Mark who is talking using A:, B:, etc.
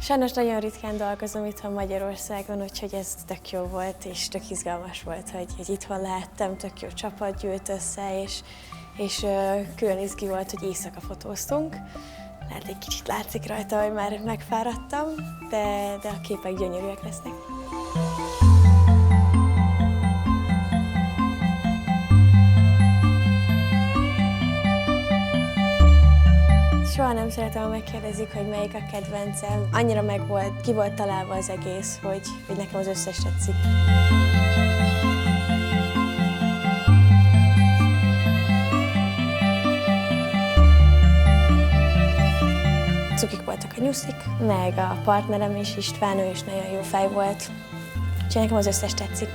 A: Sajnos nagyon ritkán dolgozom itthon Magyarországon, úgyhogy ez tök jó volt, és tök izgalmas volt, hogy itthon lehettem, tök jó csapat gyűlt össze, és külön izgi volt, hogy éjszaka fotóztunk. Lehet, egy kicsit látszik rajta, hogy már megfáradtam, de a képek gyönyörűek lesznek. Soha nem szeretem, ha megkérdezik, hogy melyik a kedvencem. Annyira ki volt találva az egész, hogy nekem az összes tetszik. Cukik voltak a nyuszik, meg a partnerem is, István, ő is nagyon jó fej volt. Úgyhogy nekem az összes tetszik.